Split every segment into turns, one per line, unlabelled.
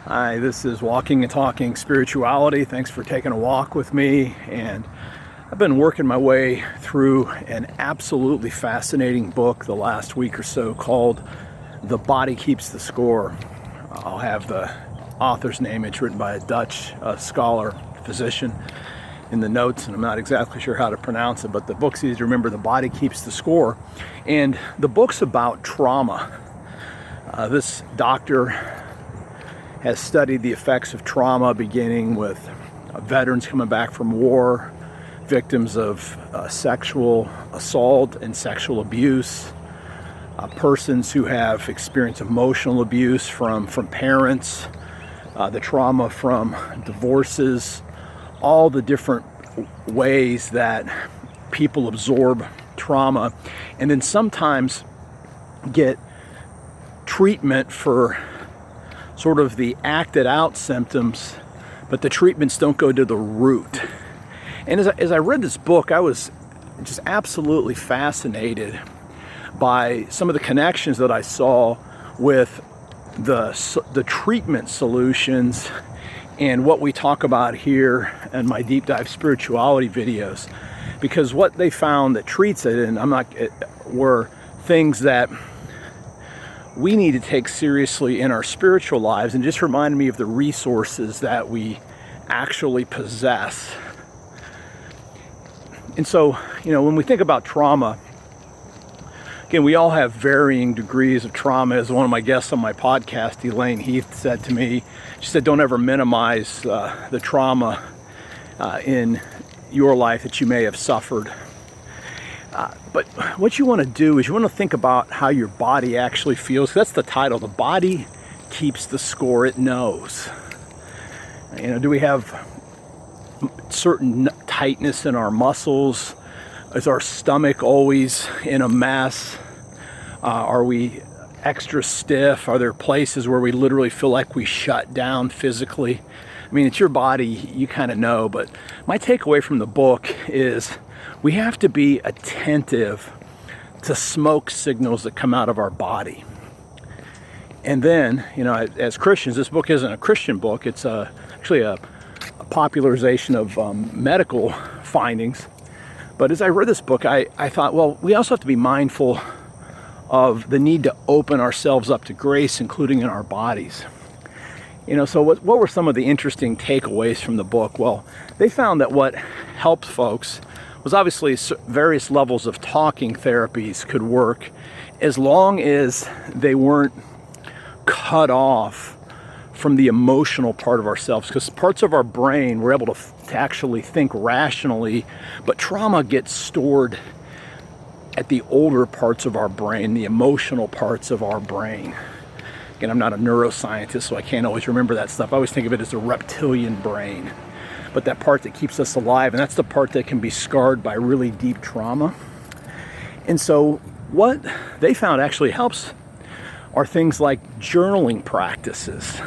Hi, this is Walking and Talking Spirituality. Thanks for taking a walk with me. And I've been working my way through an absolutely fascinating book the last week or so called The Body Keeps the Score. I'll have the author's name. It's written by a Dutch scholar, physician, in the notes, and I'm not exactly sure how to pronounce it, but the book's easy to remember. The Body Keeps the Score. And the book's about trauma. This doctor has studied the effects of trauma, beginning with veterans coming back from war, victims of sexual assault and sexual abuse, persons who have experienced emotional abuse from parents, the trauma from divorces, all the different ways that people absorb trauma, and then sometimes get treatment for sort of the acted out symptoms, but the treatments don't go to the root. And as I read this book, I was just absolutely fascinated by some of the connections that I saw with the treatment solutions and what we talk about here in my deep dive spirituality videos. Because what they found that treats it, and were things that we need to take seriously in our spiritual lives, and just reminded me of the resources that we actually possess. And so, when we think about trauma, again, we all have varying degrees of trauma. As one of my guests on my podcast, Elaine Heath, said to me, she said, don't ever minimize the trauma in your life that you may have suffered. But what you want to do is you want to think about how your body actually feels. That's the title. The body keeps the score. It knows. Do we have certain tightness in our muscles? Is our stomach always in a mess? Are we extra stiff? Are there places where we literally feel like we shut down physically? It's your body. You kind of know. But my takeaway from the book is we have to be attentive to smoke signals that come out of our body. And then, as Christians, this book isn't a Christian book. It's actually a popularization of medical findings. But as I read this book, I thought, well, we also have to be mindful of the need to open ourselves up to grace, including in our bodies. So what were some of the interesting takeaways from the book? Well, they found that what helped folks was obviously various levels of talking therapies could work as long as they weren't cut off from the emotional part of ourselves, because parts of our brain we're able to actually think rationally, but trauma gets stored at the older parts of our brain, the emotional parts of our brain. Again, I'm not a neuroscientist, so I can't always remember that stuff. I always think of it as a reptilian brain. But that part that keeps us alive, and that's the part that can be scarred by really deep trauma. And so what they found actually helps are things like journaling practices,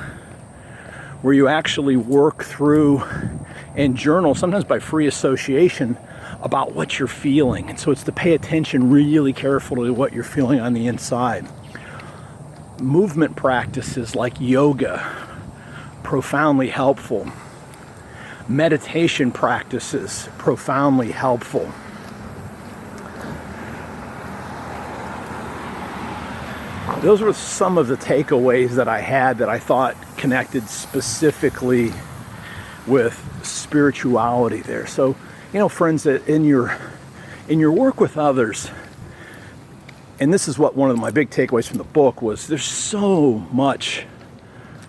where you actually work through and journal, sometimes by free association, about what you're feeling. And so it's to pay attention really carefully to what you're feeling on the inside. Movement practices like yoga, profoundly helpful. Meditation practices, profoundly helpful. Those were some of the takeaways that I had that I thought connected specifically with spirituality there. So, friends, that in your work with others, and this is what one of my big takeaways from the book was, there's so much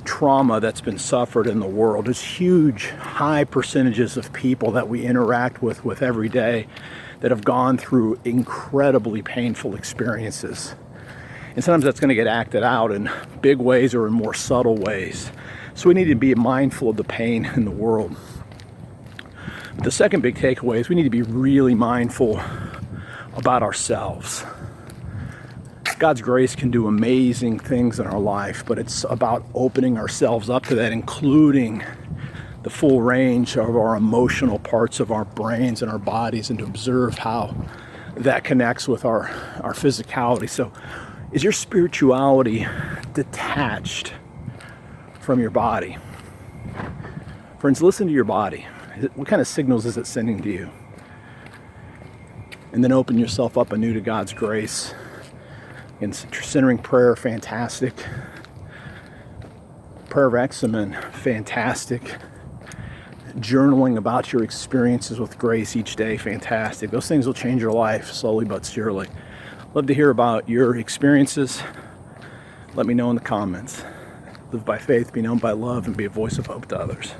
trauma that's been suffered in the world. There's huge, high percentages of people that we interact with every day that have gone through incredibly painful experiences. And sometimes that's going to get acted out in big ways or in more subtle ways. So we need to be mindful of the pain in the world. But the second big takeaway is we need to be really mindful about ourselves. God's grace can do amazing things in our life, but it's about opening ourselves up to that, including the full range of our emotional parts of our brains and our bodies, and to observe how that connects with our physicality. So is your spirituality detached from your body. Friends, listen to your body. What kind of signals is it sending to you? And then open yourself up anew to God's grace. And centering prayer, fantastic. Prayer of examen, fantastic. Journaling about your experiences with grace each day, fantastic. Those things will change your life slowly but surely. Love to hear about your experiences. Let me know in the comments. Live by faith, be known by love, and be a voice of hope to others.